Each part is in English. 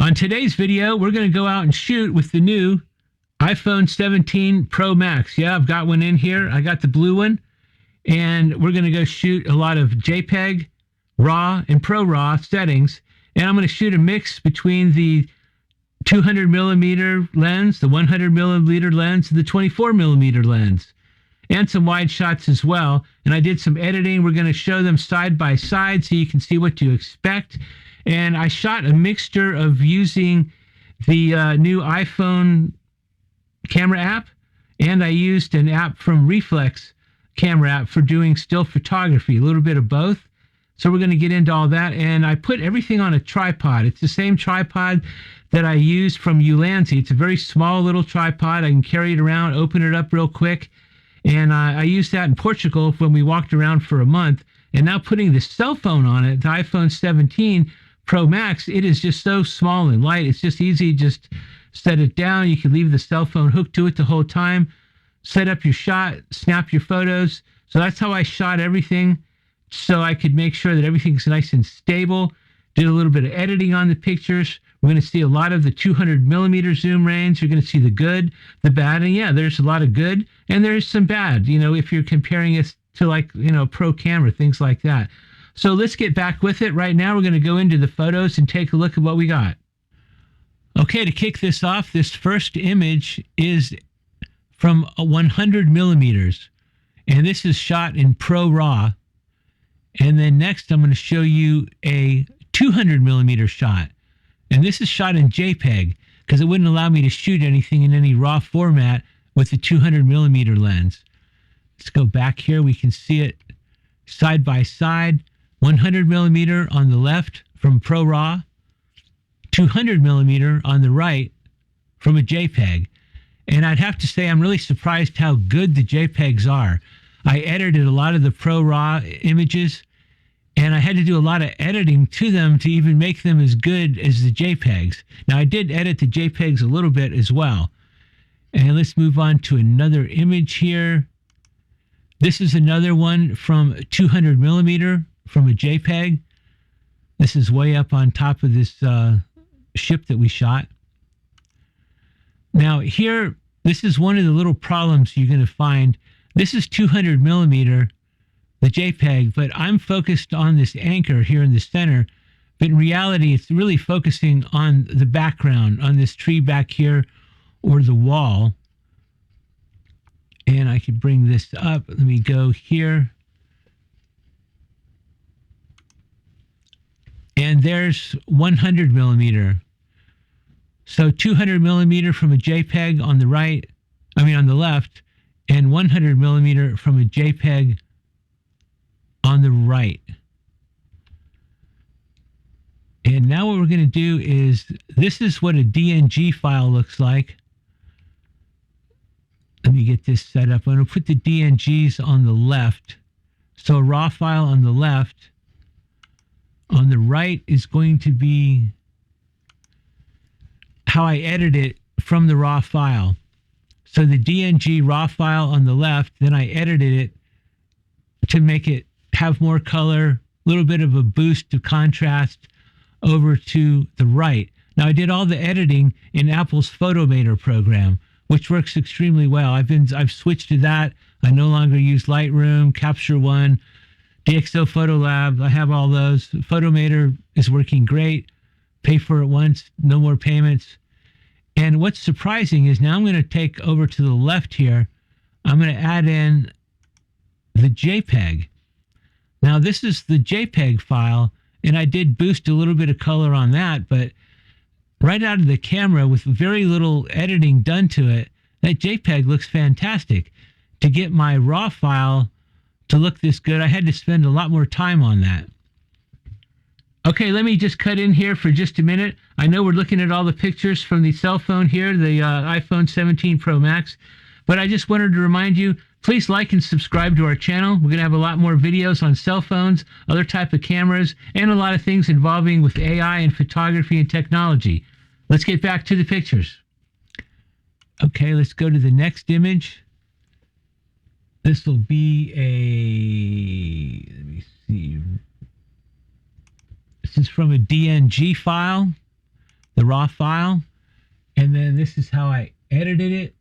On today's video, we're going to go out and shoot with the new iPhone 17 Pro Max. Yeah, I've got one in here. I got the blue one. And we're going to go shoot a lot of JPEG, RAW, and ProRAW settings. And I'm going to shoot a mix between the 200 millimeter lens, the 100 millimeter lens, and the 24 millimeter lens. And some wide shots as well. And I did some editing. We're going to show them side by side so you can see what to expect. And I shot a mixture of using the new iPhone camera app, and I used an app from Reflex camera app for doing still photography, a little bit of both. So we're going to get into all that. And I put everything on a tripod. It's the same tripod that I used from Ulanzi. It's a very small little tripod. I can carry it around, open it up real quick. And I used that in Portugal when we walked around for a month. And now putting the cell phone on it, the iPhone 17 Pro Max, it is just so small and light. It's just easy. Just set it down. You can leave the cell phone hooked to it the whole time. Set up your shot, snap your photos. So that's how I shot everything, so I could make sure that everything's nice and stable. Did a little bit of editing on the pictures. We're going to see a lot of the 200 millimeter zoom range. You're going to see the good, the bad, and yeah, there's a lot of good and there's some bad, you know, if you're comparing it to, like, you know, pro camera, things like that. So let's get back with it. Right now, we're going to go into the photos and take a look at what we got. Okay, to kick this off, this first image is from 100 millimeters, and this is shot in ProRAW. And then next, I'm going to show you a 200 millimeter shot, and this is shot in JPEG because it wouldn't allow me to shoot anything in any RAW format with the 200 millimeter lens. Let's go back here. We can see it side by side. 100 millimeter on the left from ProRAW, 200 millimeter on the right from a JPEG. And I'd have to say I'm really surprised how good the JPEGs are. I edited a lot of the ProRAW images, and I had to do a lot of editing to them to even make them as good as the JPEGs. Now, I did edit the JPEGs a little bit as well. And let's move on to another image here. This is another one from 200 millimeter from a JPEG. This is way up on top of this ship that we shot. Now here, this is one of the little problems you're going to find. This is 200 millimeter, the JPEG, but I'm focused on this anchor here in the center. But in reality, it's really focusing on the background, on this tree back here or the wall. And I could bring this up. Let me go here. And there's 100 millimeter. So 200 millimeter from a JPEG on the right, on the left, and 100 millimeter from a JPEG on the right. And now what we're going to do is, this is what a DNG file looks like. Let me get this set up. I'm going to put the DNGs on the left. So a RAW file on the left. On the right is going to be how I edit it from the RAW file. So the DNG RAW file on the left, then I edited it to make it have more color, a little bit of a boost of contrast over to the right. Now I did all the editing in Apple's Photomator program, which works extremely well. I've switched to that. I no longer use Lightroom, Capture One, DxO Photo Lab. I have all those. Photomator is working great. Pay for it once, no more payments. And what's surprising is now I'm going to take over to the left here. I'm going to add in the JPEG. Now this is the JPEG file, and I did boost a little bit of color on that, but right out of the camera with very little editing done to it, that JPEG looks fantastic. To get my RAW file to look this good, I had to spend a lot more time on that. Okay, let me just cut in here for just a minute. I know we're looking at all the pictures from the cell phone here, the iPhone 17 Pro Max, but I just wanted to remind you, please like and subscribe to our channel. We're going to have a lot more videos on cell phones, other type of cameras, and a lot of things involving with AI and photography and technology. Let's get back to the pictures. Okay, let's go to the next image. This will be a, let me see. This is from a DNG file. the raw file. And then this is how I edited it.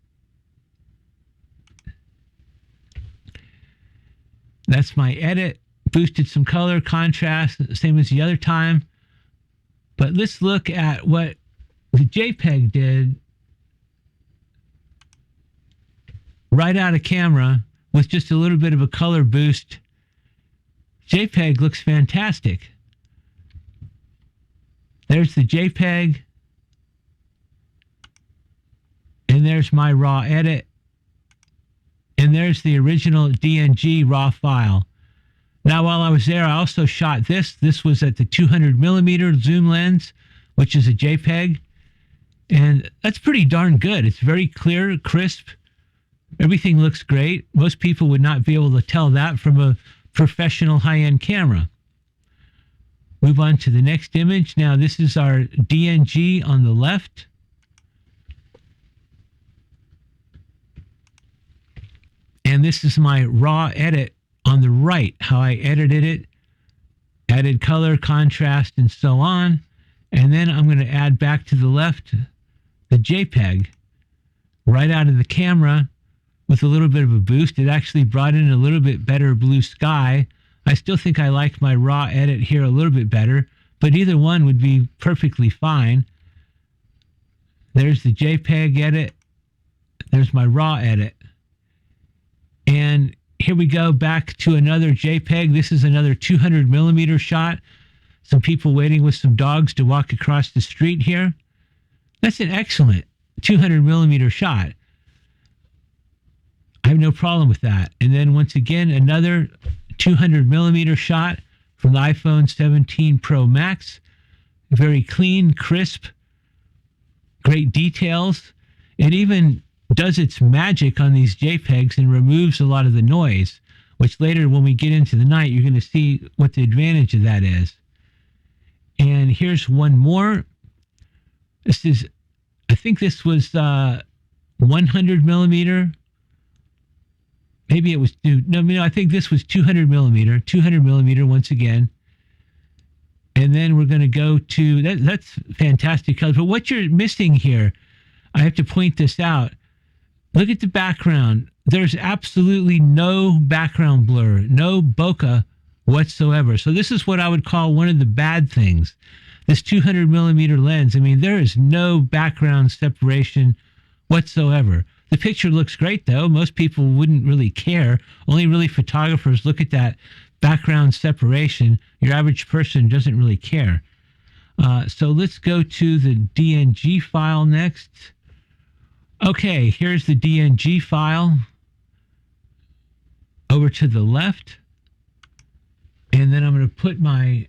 That's my edit. Boosted some color, contrast, same as the other time. But let's look at what the JPEG did right out of camera with just a little bit of a color boost. JPEG looks fantastic. There's the JPEG. And there's my raw edit. And there's the original DNG raw file. Now, while I was there, I also shot this. This was at the 200mm zoom lens, which is a JPEG. And that's pretty darn good. It's very clear, crisp. Everything looks great. Most people would not be able to tell that from a professional high-end camera. Move on to the next image. Now, this is our DNG on the left. And this is my raw edit on the right, how I edited it, added color, contrast, and so on. And then I'm going to add back to the left the JPEG right out of the camera with a little bit of a boost. It actually brought in a little bit better blue sky. I still think I like my raw edit here a little bit better, but either one would be perfectly fine. There's the JPEG edit. There's my raw edit. And here we go back to another JPEG. This is another 200mm shot. Some people waiting with some dogs to walk across the street here. That's an excellent 200mm shot. I have no problem with that. And then once again, another 200mm shot from the iPhone 17 Pro Max. Very clean, crisp, great details. It even does its magic on these JPEGs and removes a lot of the noise, which later when we get into the night, you're going to see what the advantage of that is. And here's one more. This is, I think this was 100mm. Maybe it was, no, I think this was 200mm once again. And then we're going to go to, that's fantastic color. But what you're missing here, I have to point this out. Look at the background. There's absolutely no background blur, no bokeh whatsoever. So this is what I would call one of the bad things. This 200mm lens, I mean, there is no background separation whatsoever. The picture looks great, though. Most people wouldn't really care. Only really photographers look at that background separation. Your average person doesn't really care. So let's go to the DNG file next. Okay, here's the DNG file over to the left. And then I'm going to put my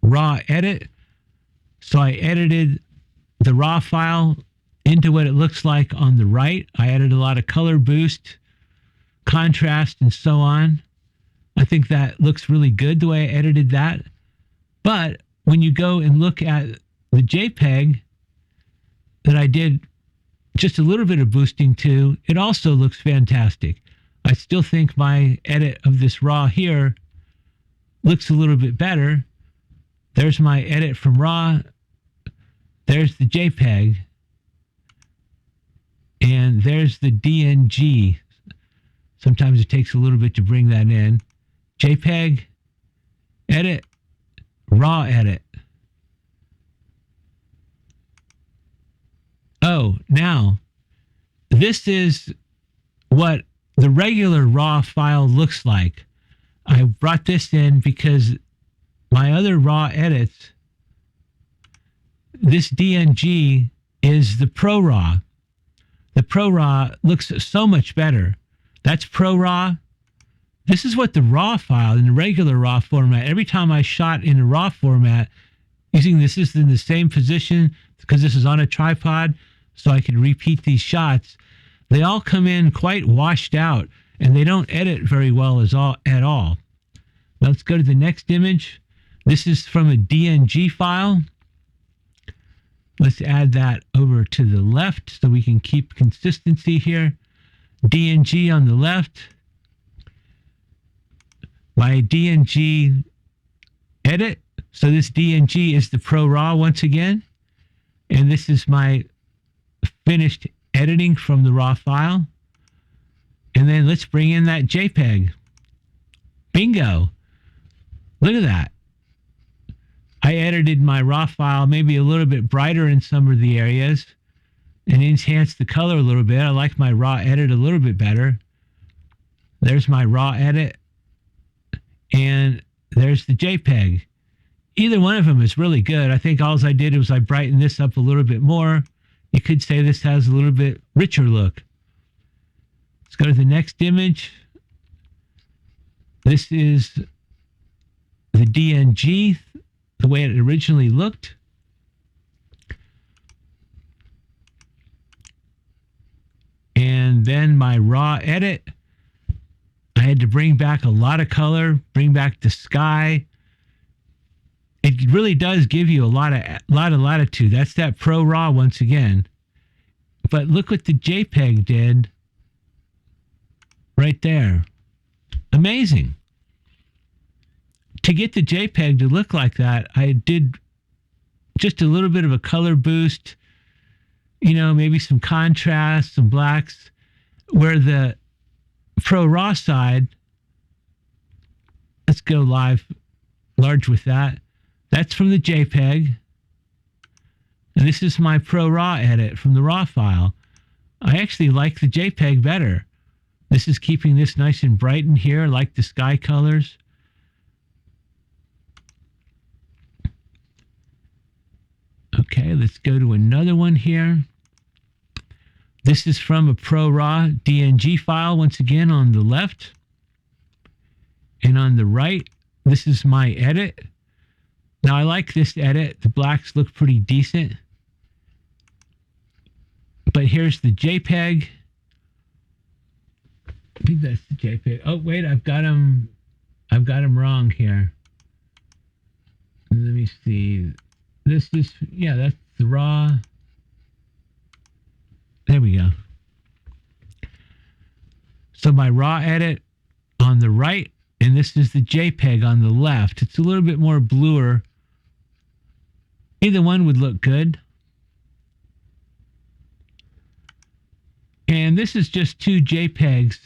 raw edit. So I edited the raw file into what it looks like on the right. I added a lot of color boost, contrast, and so on. I think that looks really good the way I edited that. But when you go and look at the JPEG that I did just a little bit of boosting to, it also looks fantastic. I still think my edit of this raw here looks a little bit better. There's my edit from raw. There's the JPEG. And there's the DNG. Sometimes it takes a little bit to bring that in. JPEG, edit, raw edit. Oh, now, this is what the regular raw file looks like. I brought this in because my other raw edits, this DNG is the ProRAW. The ProRAW looks so much better. That's ProRAW. This is what the raw file in the regular raw format, every time I shot in the raw format, using this is in the same position because this is on a tripod, so I can repeat these shots. They all come in quite washed out, and they don't edit very well at all. Now let's go to the next image. This is from a DNG file. Let's add that over to the left so we can keep consistency here. DNG on the left. My DNG edit. So this DNG is the ProRAW once again. And this is my finished editing from the raw file. And then let's bring in that JPEG. Bingo. Look at that. I edited my raw file maybe a little bit brighter in some of the areas and enhanced the color a little bit. I like my raw edit a little bit better. There's my raw edit. And there's the JPEG. Either one of them is really good. I think all I did was I brightened this up a little bit more. You could say this has a little bit richer look. Let's go to the next image. This is the DNG, the way it originally looked. And then my raw edit. I had to bring back a lot of color, bring back the sky. It really does give you a lot of latitude. That's that ProRAW once again. But look what the JPEG did right there. Amazing. To get the JPEG to look like that, I did just a little bit of a color boost, you know, maybe some contrast, some blacks, where the ProRAW side, let's go large with that. That's from the JPEG. And this is my ProRAW edit from the raw file. I actually like the JPEG better. This is keeping this nice and bright in here. I like the sky colors. Okay, let's go to another one here. This is from a ProRAW DNG file, once again on the left. And on the right, this is my edit. Now I like this edit. The blacks look pretty decent. But here's the JPEG. I think that's the JPEG. Oh wait, I've got them wrong here. Let me see. This is, yeah, that's the raw. There we go. So my raw edit on the right, and this is the JPEG on the left. It's a little bit more bluer. Either one would look good. And this is just two JPEGs.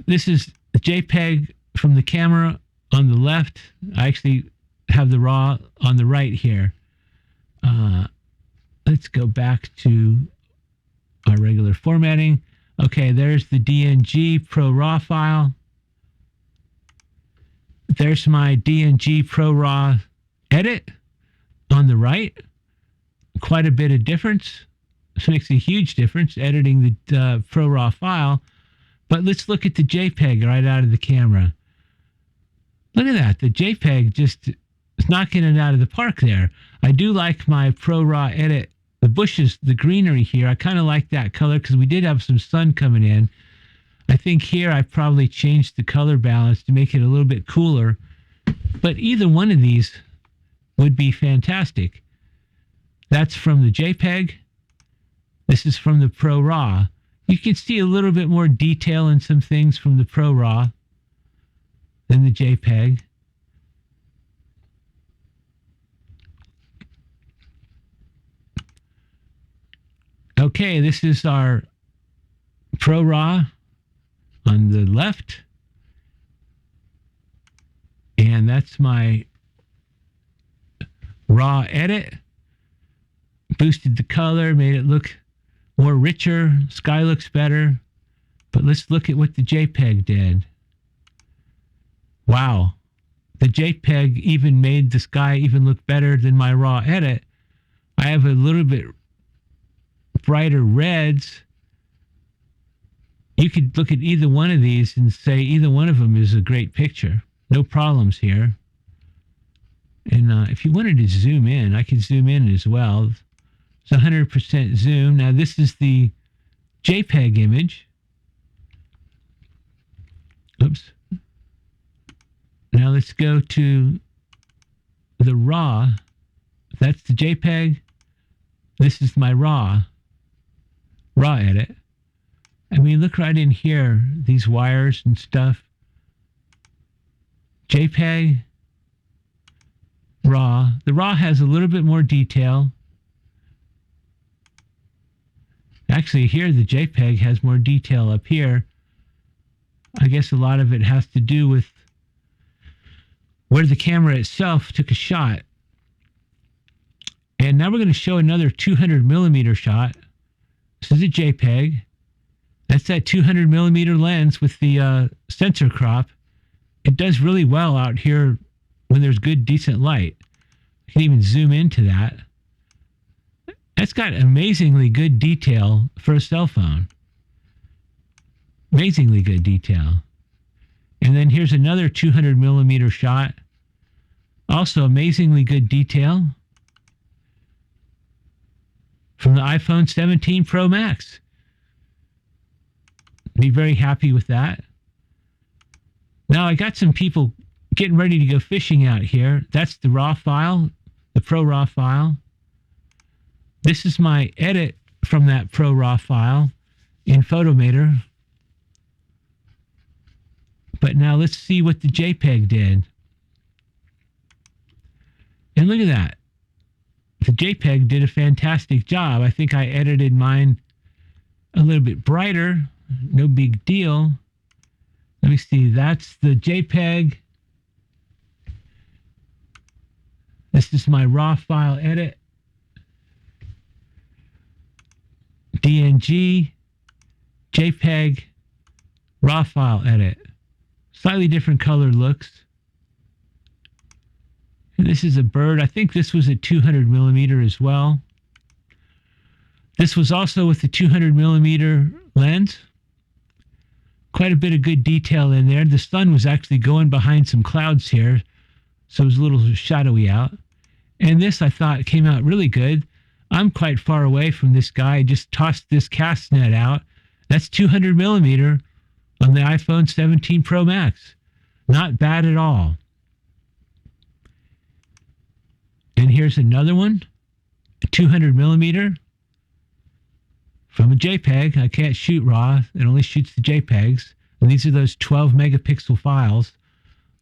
This is the JPEG from the camera on the left. I actually have the raw on the right here. Let's go back to our regular formatting. Okay, there's the DNG ProRAW file. There's my DNG ProRAW edit on the right. Quite a bit of difference. This makes a huge difference editing the ProRAW file. But let's look at the JPEG right out of the camera. Look at that. The JPEG just is knocking it out of the park there. I do like my ProRAW edit. The bushes, the greenery here, I kind of like that color because we did have some sun coming in. I think here I probably changed the color balance to make it a little bit cooler. But either one of these would be fantastic. That's from the JPEG. This is from the ProRAW. You can see a little bit more detail in some things from the ProRAW than the JPEG. Okay, this is our ProRAW on the left. And that's my raw edit. Boosted the color, made it look more richer. Sky looks better. But let's look at what the JPEG did. Wow. The JPEG even made the sky even look better than my raw edit. I have a little bit brighter reds. You could look at either one of these and say either one of them is a great picture. No problems here. And if you wanted to zoom in, I could zoom in as well. It's 100% zoom. Now this is the JPEG image. Oops. Now let's go to the raw. That's the JPEG. This is my raw edit. I mean, look right in here, these wires and stuff. JPEG, RAW. The RAW has a little bit more detail. Actually, here the JPEG has more detail up here. I guess a lot of it has to do with where the camera itself took a shot. And now we're going to show another 200 millimeter shot. This is a JPEG. That's that 200 millimeter lens with the sensor crop. It does really well out here when there's good, decent light. I can even zoom into that. That's got amazingly good detail for a cell phone. Amazingly good detail. And then here's another 200 millimeter shot. Also amazingly good detail from the iPhone 17 Pro Max. Be very happy with that. Now I got some people getting ready to go fishing out here. That's the RAW file, the ProRAW file. This is my edit from that ProRAW file in Photometer. But now let's see what the JPEG did. And look at that. The JPEG did a fantastic job. I think I edited mine a little bit brighter. No big deal. Let me see. That's the JPEG. This is my RAW file edit. DNG, JPEG, RAW file edit. Slightly different color looks. And this is a bird. I think this was at 200 millimeter as well. This was also with the 200 millimeter lens. Quite a bit of good detail in there. The sun was actually going behind some clouds here, so it was a little shadowy out. And this, I thought, came out really good. I'm quite far away from this guy. I just tossed this cast net out. That's 200 millimeter on the iPhone 17 Pro Max. Not bad at all. And here's another one, 200 millimeter from a JPEG. I can't shoot RAW. It only shoots the JPEGs. And these are those 12 megapixel files.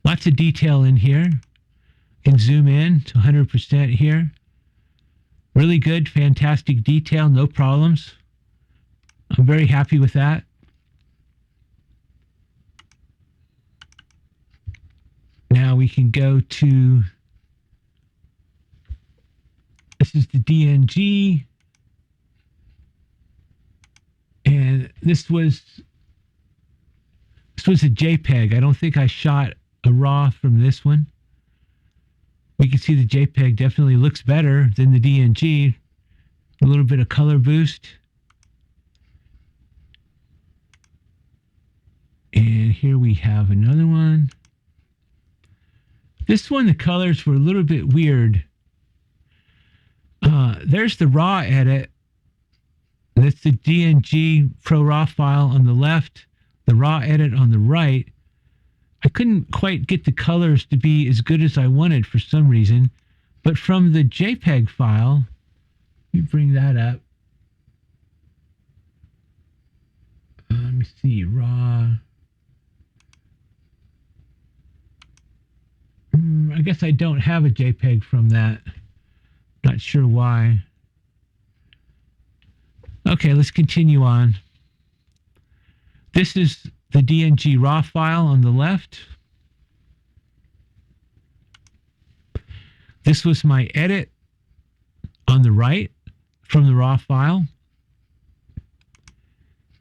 Lots of detail in here. You can zoom in to 100% here. Really good, fantastic detail, no problems. I'm very happy with that. Now we can go to, this is the DNG. And this was a JPEG. I don't think I shot a RAW from this one. We can see the JPEG definitely looks better than the DNG. A little bit of color boost. And here we have another one. This one, the colors were a little bit weird. There's the RAW edit. That's the DNG ProRAW file on the left, the RAW edit on the right. I couldn't quite get the colors to be as good as I wanted for some reason, but from the JPEG file, let me bring that up. Let me see, RAW. I guess I don't have a JPEG from that. Not sure why. Okay, let's continue on. This is the DNG RAW file on the left. This was my edit on the right from the RAW file.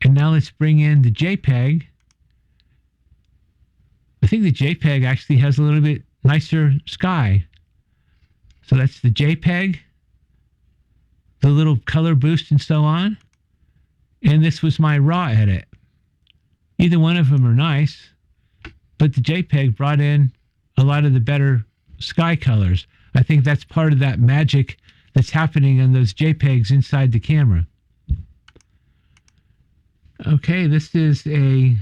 And now let's bring in the JPEG. I think the JPEG actually has a little bit nicer sky. So that's the JPEG, the little color boost and so on. And this was my RAW edit. Either one of them are nice, but the JPEG brought in a lot of the better sky colors. I think that's part of that magic that's happening on those JPEGs inside the camera. Okay, this is a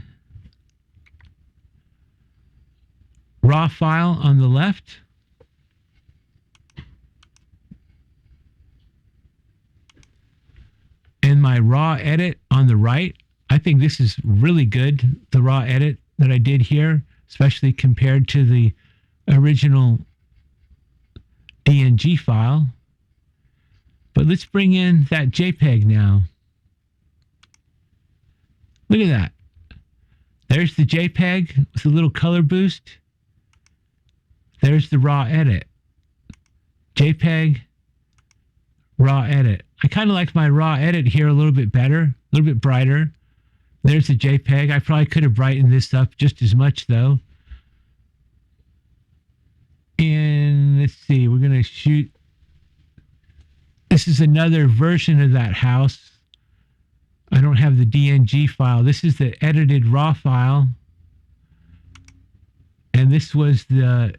RAW file on the left. And my RAW edit on the right. I think this is really good, the RAW edit that I did here. especially compared to the original DNG file. But let's bring in that JPEG now. Look at that. There's the JPEG with a little color boost. There's the raw edit. JPEG, raw edit. I kind of like my raw edit here a little bit better, a little bit brighter. There's the JPEG. I probably could have brightened this up just as much though. And let's see, we're going to shoot. This is another version of that house. I don't have the DNG file. This is the edited raw file. And this was the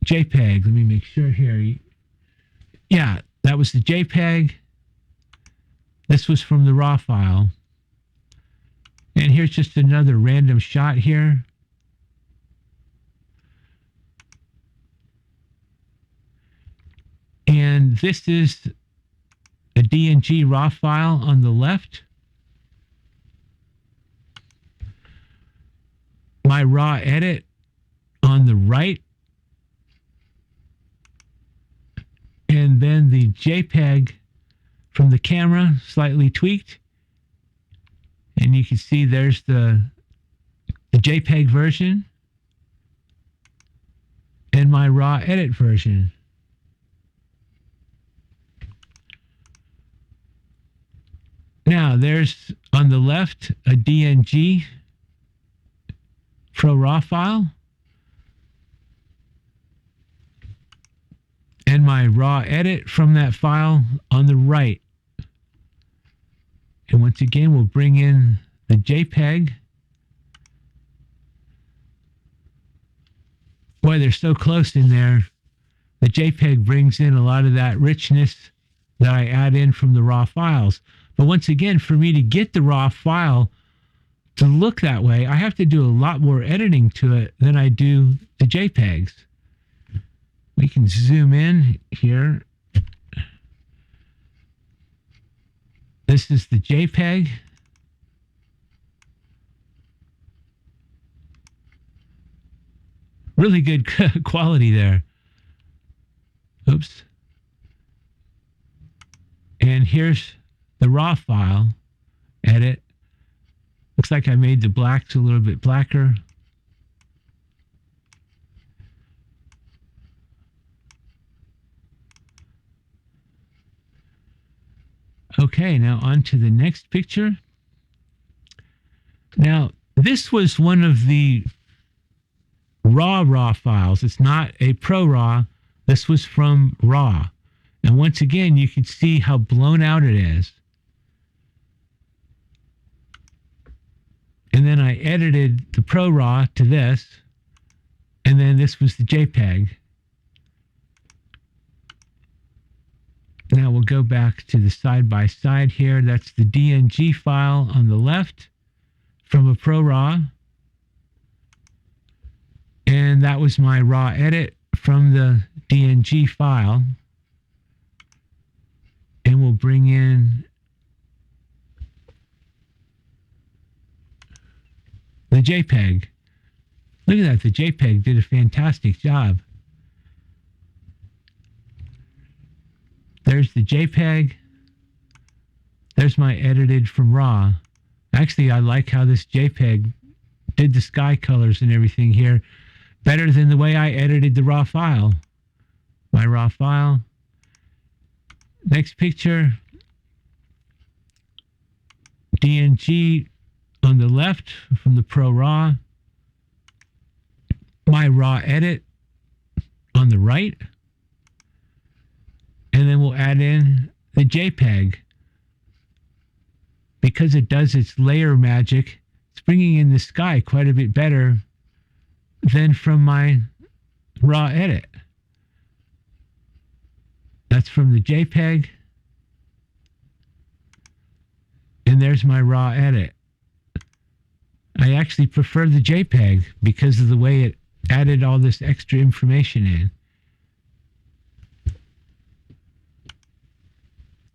JPEG. Let me make sure here. Yeah, that was the JPEG. This was from the raw file. And here's just another random shot here. And this is a DNG raw file on the left. My raw edit on the right. And then the JPEG from the camera, slightly tweaked. And you can see there's the JPEG version and my raw edit version. Now there's on the left a DNG ProRAW file and my raw edit from that file on the right. And once again, we'll bring in the JPEG. Boy, they're so close in there. The JPEG brings in a lot of that richness that I add in from the raw files. But once again, for me to get the raw file to look that way, I have to do a lot more editing to it than I do the JPEGs. We can zoom in here. This is the JPEG. Really good quality there. Oops. And here's the raw file. Edit. Looks like I made the blacks a little bit blacker. Okay, now on to the next picture. Now, this was one of the raw files. It's not a ProRAW. This was from RAW. And once again, you can see how blown out it is. And then I edited the ProRAW to this. And then this was the JPEG. Now we'll go back to the side-by-side here. That's the DNG file on the left from a ProRAW. And that was my raw edit from the DNG file. And we'll bring in the JPEG. Look at that, the JPEG did a fantastic job. There's the JPEG. There's my edited from RAW. Actually, I like how this JPEG did the sky colors and everything here better than the way I edited the raw file. My raw file. Next picture. DNG on the left from the ProRAW. My raw edit on the right. And then we'll add in the JPEG. Because it does its layer magic, it's bringing in the sky quite a bit better than from my raw edit. That's from the JPEG. And there's my raw edit. I actually prefer the JPEG because of the way it added all this extra information in.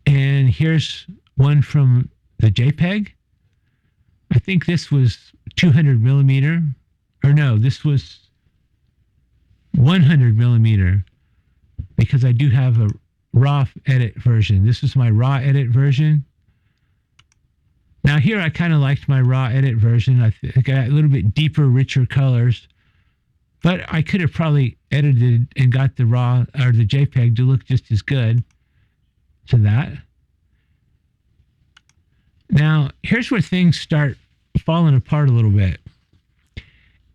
And here's one from the JPEG. I think this was 200 millimeter or no, this was 100 millimeter, because I do have a raw edit version. This is my raw edit version. Now here I kind of liked my raw edit version. I got a little bit deeper, richer colors, but I could have probably edited and got the raw or the JPEG to look just as good to that. Now here's where things start falling apart a little bit.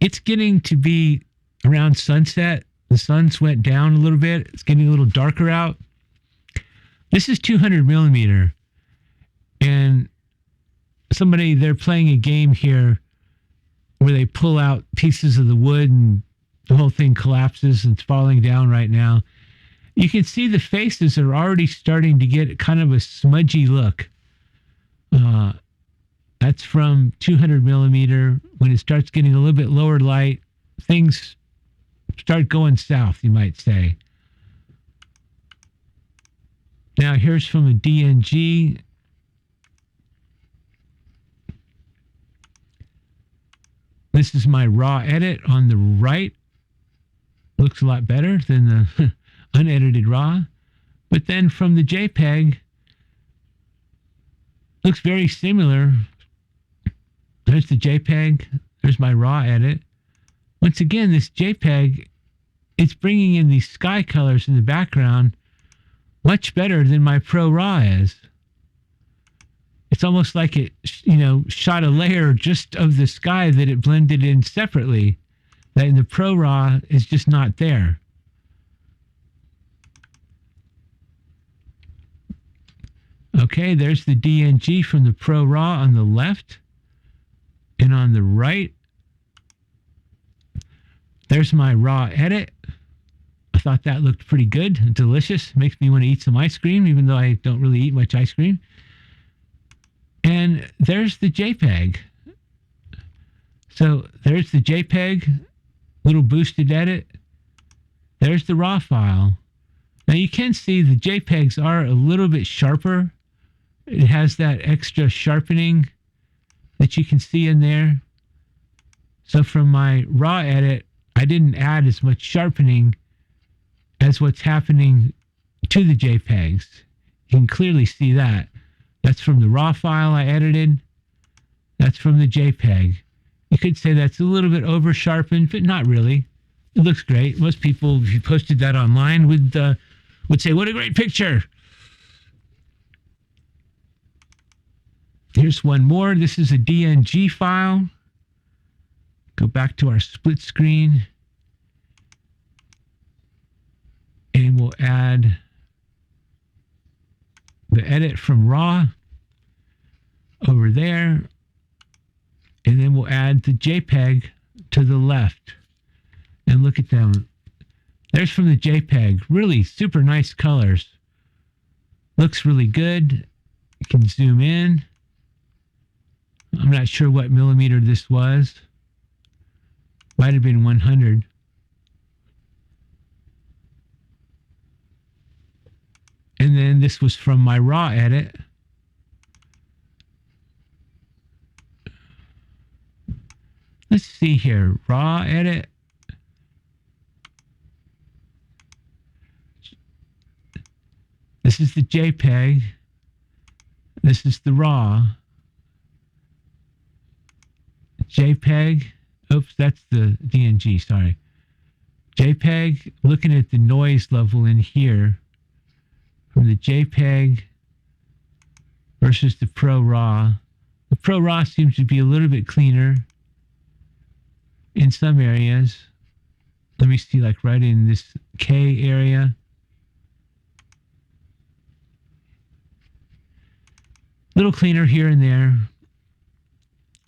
It's getting to be around sunset. The sun's went down a little bit. It's getting a little darker out. This is 200 millimeter, and they're playing a game here where they pull out pieces of the wood and the whole thing collapses and it's falling down right now. You can see the faces are already starting to get kind of a smudgy look. That's from 200 millimeter. When it starts getting a little bit lower light, things start going south, you might say. Now here's from a DNG. This is my raw edit on the right. Looks a lot better than the unedited raw. But then from the JPEG, looks very similar. There's the JPEG. There's my raw edit. Once again, this JPEG, it's bringing in these sky colors in the background much better than my ProRAW is. It's almost like it, shot a layer just of the sky that it blended in separately. That in the ProRAW is just not there. Okay, there's the DNG from the ProRAW on the left. And on the right, there's my raw edit. I thought that looked pretty good and delicious. Makes me want to eat some ice cream, even though I don't really eat much ice cream. And there's the JPEG. So there's the JPEG, little boosted edit. There's the raw file. Now you can see the JPEGs are a little bit sharper. It has that extra sharpening that you can see in there. So from my raw edit, I didn't add as much sharpening as what's happening to the JPEGs. You can clearly see that. That's from the raw file I edited. That's from the JPEG. You could say that's a little bit over sharpened, but not really. It looks great. Most people, if you posted that online, would say, "What a great picture." Here's one more. This is a DNG file. Go back to our split screen. And we'll add the edit from raw over there. And then we'll add the JPEG to the left. And look at them. There's from the JPEG. Really super nice colors. Looks really good. You can zoom in. I'm not sure what millimeter this was. Might have been 100. And then this was from my raw edit. Let's see here. Raw edit. This is the JPEG. This is the raw. JPEG. Oops, that's the DNG, sorry. JPEG, looking at the noise level in here from the JPEG versus the ProRAW. The ProRAW seems to be a little bit cleaner in some areas. Let me see, like right in this K area. A little cleaner here and there.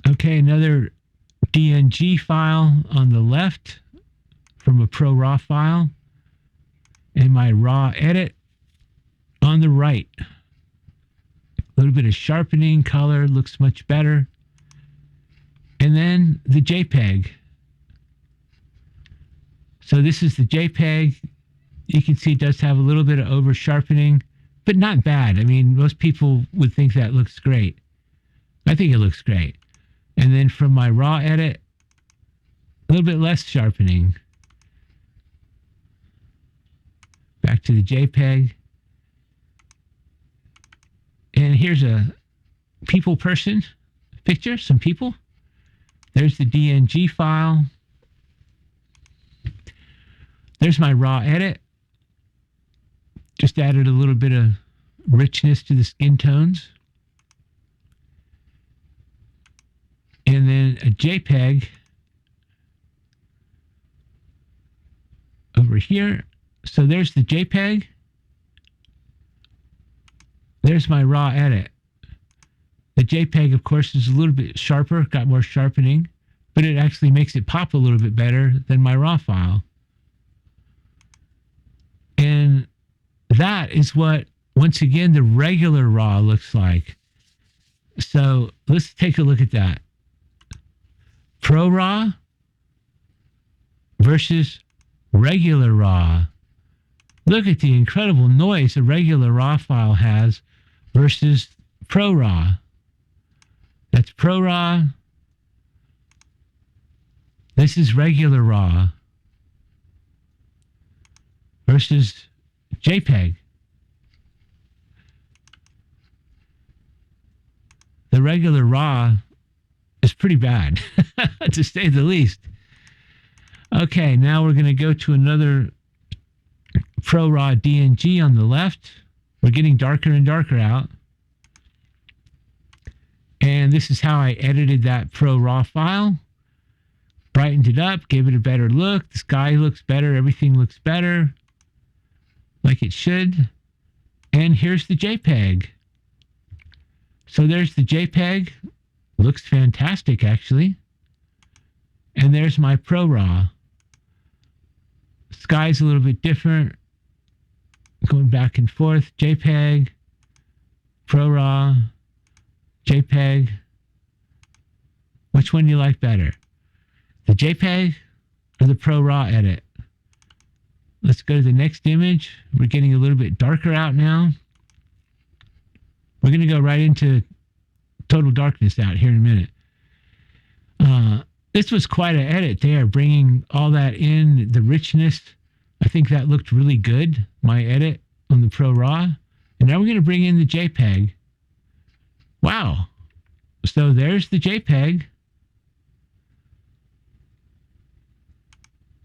Okay, another DNG file on the left from a ProRAW file. And my raw edit on the right. A little bit of sharpening, color looks much better. And then the JPEG. So this is the JPEG. You can see it does have a little bit of over sharpening, but not bad. I mean, most people would think that looks great. I think it looks great. And then from my raw edit, A little bit less sharpening. Back to the JPEG. And here's a people person picture, some people. There's the DNG file. There's my raw edit. Just added a little bit of richness to the skin tones. And then a JPEG over here. So there's the JPEG. There's my raw edit. The JPEG, of course, is a little bit sharper, got more sharpening, but it actually makes it pop a little bit better than my raw file. And that is what, once again, the regular raw looks like. So let's take a look at that. ProRAW versus regular raw. Look at the incredible noise a regular raw file has versus ProRAW. That's ProRAW. This is regular raw versus JPEG. The regular raw is pretty bad, to say the least. Okay, now we're going to go to another ProRAW DNG on the left. We're getting darker and darker out. And this is how I edited that ProRAW file. Brightened it up, gave it a better look. The sky looks better. Everything looks better, like it should. And here's the JPEG. So there's the JPEG. Looks fantastic, actually. And there's my ProRAW. Sky's a little bit different. Going back and forth. JPEG, ProRAW, JPEG. Which one do you like better? The JPEG or the ProRAW edit? Let's go to the next image. We're getting a little bit darker out now. We're going to go right into total darkness out here in a minute. This was quite an edit there, bringing all that in, the richness. I think that looked really good, my edit on the ProRAW. And now we're going to bring in the JPEG. Wow. So there's the JPEG.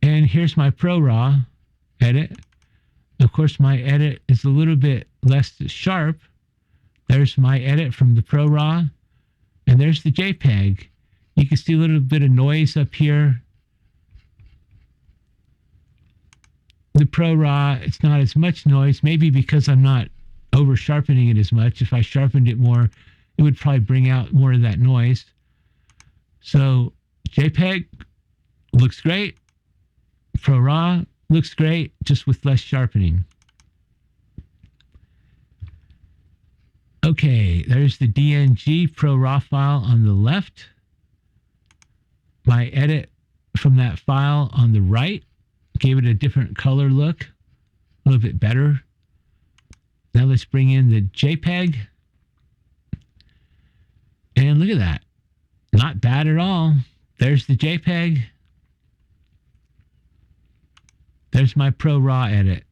And here's my ProRAW edit. Of course, my edit is a little bit less sharp. There's my edit from the ProRAW. And there's the JPEG. You can see a little bit of noise up here. The ProRAW, it's not as much noise, maybe because I'm not over sharpening it as much. If I sharpened it more, it would probably bring out more of that noise. So JPEG looks great. ProRAW looks great, just with less sharpening. Okay, there's the DNG ProRAW file on the left. My edit from that file on the right gave it a different color look, a little bit better. Now let's bring in the JPEG. And look at that. Not bad at all. There's the JPEG. There's my ProRAW edit.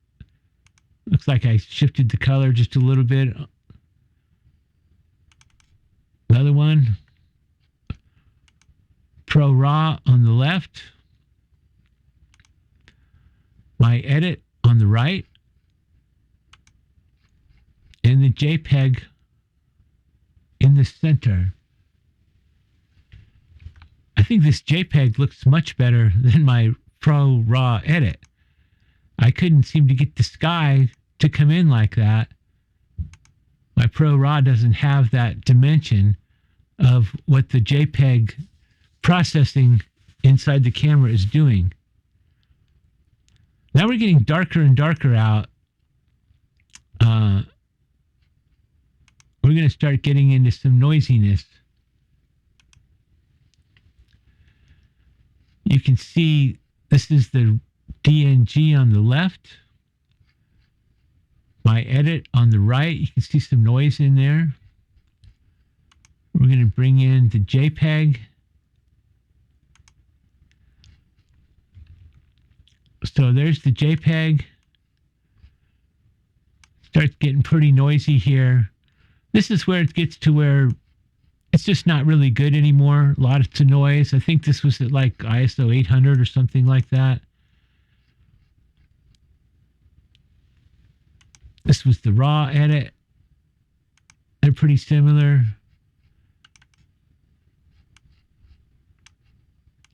Looks like I shifted the color just a little bit. Another one. ProRAW on the left. My edit on the right. And the JPEG in the center. I think this JPEG looks much better than my ProRAW edit. I couldn't seem to get the sky to come in like that. My ProRAW doesn't have that dimension of what the JPEG processing inside the camera is doing. Now we're getting darker and darker out. We're going to start getting into some noisiness. You can see this is the DNG on the left. My edit on the right. You can see some noise in there. We're going to bring in the JPEG. So there's the JPEG. Starts getting pretty noisy here. This is where it gets to where it's just not really good anymore. Lots of noise. I think this was at like ISO 800 or something like that. This was the raw edit. They're pretty similar.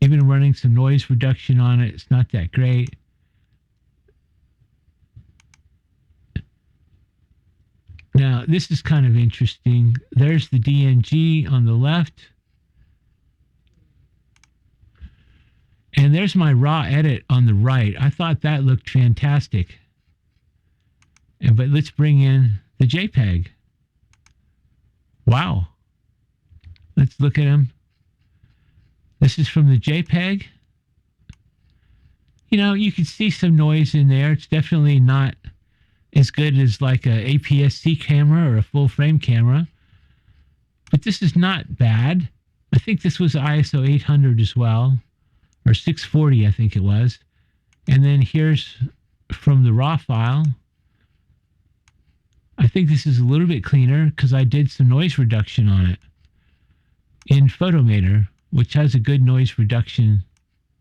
Even running some noise reduction on it, it's not that great. Now, this is kind of interesting. There's the DNG on the left. And there's my raw edit on the right. I thought that looked fantastic. But let's bring in the JPEG. Wow. Let's look at them. This is from the JPEG. You know, you can see some noise in there. It's definitely not as good as like a APS-C camera or a full frame camera. But this is not bad. I think this was ISO 800 as well. Or 640, I think it was. And then here's from the raw file. I think this is a little bit cleaner because I did some noise reduction on it in Photomator, which has a good noise reduction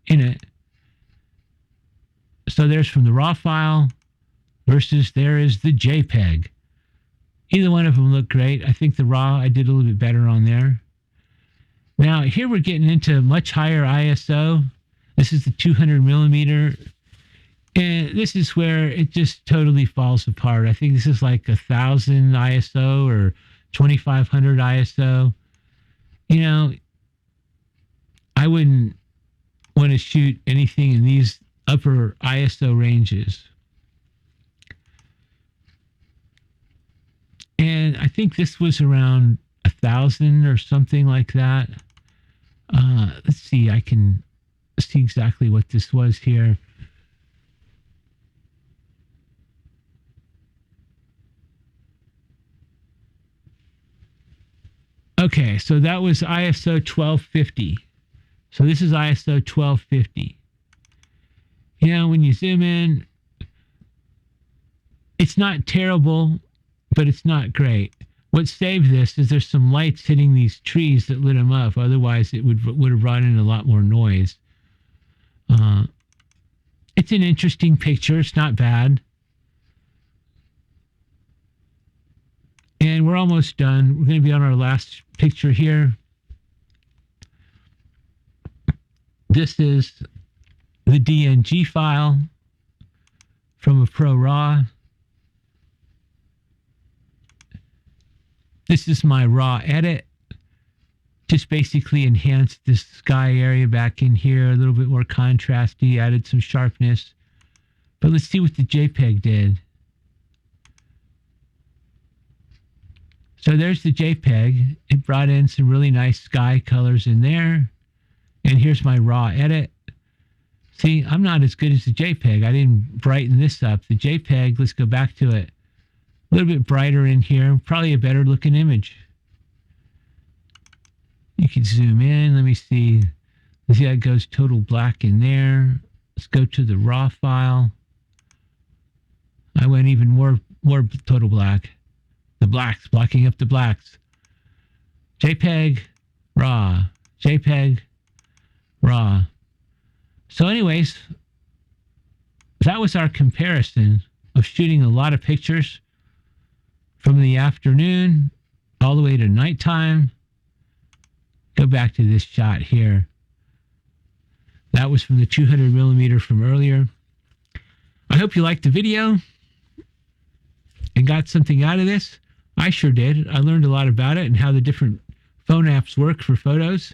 in it. So there's from the raw file versus there is the JPEG. Either one of them look great. I think the raw I did a little bit better on there. Now here we're getting into much higher ISO. This is the 200 millimeter. And this is where it just totally falls apart. I think this is like 1000 ISO or 2500 ISO. You know, I wouldn't want to shoot anything in these upper ISO ranges. And I think this was around 1000 or something like that. Let's see, I can see exactly what this was here. Okay, so that was ISO 1250. So this is ISO 1250. You know, when you zoom in, it's not terrible, but it's not great. What saved this is there's some lights hitting these trees that lit them up. Otherwise, it would have brought in a lot more noise. It's an interesting picture. It's not bad. And we're almost done. We're going to be on our last picture here. This is the DNG file from a ProRAW. This is my raw edit. Just basically enhanced this sky area back in here, a little bit more contrasty, added some sharpness. But let's see what the JPEG did. So there's the JPEG. It brought in some really nice sky colors in there. And here's my raw edit. See, I'm not as good as the JPEG. I didn't brighten this up. The JPEG, let's go back to it. A little bit brighter in here. Probably a better looking image. You can zoom in. Let me see. See how it goes total black in there. Let's go to the raw file. I went even more total black. The blacks, blocking up the blacks. JPEG, raw. JPEG, raw. So anyways, that was our comparison of shooting a lot of pictures from the afternoon all the way to nighttime. Go back to this shot here. That was from the 200 millimeter from earlier. I hope you liked the video and got something out of this. I sure did. I learned a lot about it and how the different phone apps work for photos.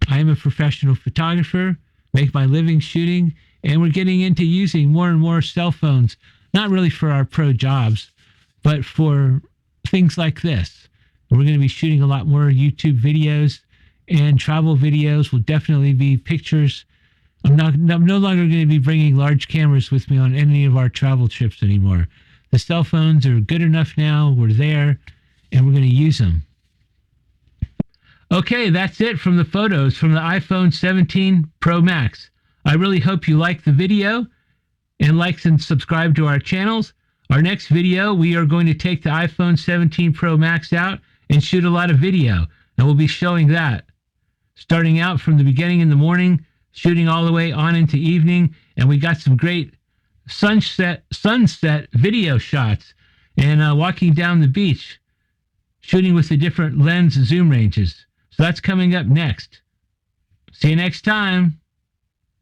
I am a professional photographer, make my living shooting, and we're getting into using more and more cell phones, not really for our pro jobs, but for things like this. We're going to be shooting a lot more YouTube videos, and travel videos will definitely be pictures. I'm no longer going to be bringing large cameras with me on any of our travel trips anymore. The cell phones are good enough now. We're there, and we're going to use them. Okay, that's it from the photos from the iPhone 17 Pro Max. I really hope you liked the video. and like and subscribe to our channels. Our next video, we are going to take the iPhone 17 Pro Max out and shoot a lot of video, and we'll be showing that. Starting out from the beginning in the morning, shooting all the way on into evening, and we got some great sunset video shots, and walking down the beach, shooting with the different lens zoom ranges. So that's coming up next. See you next time.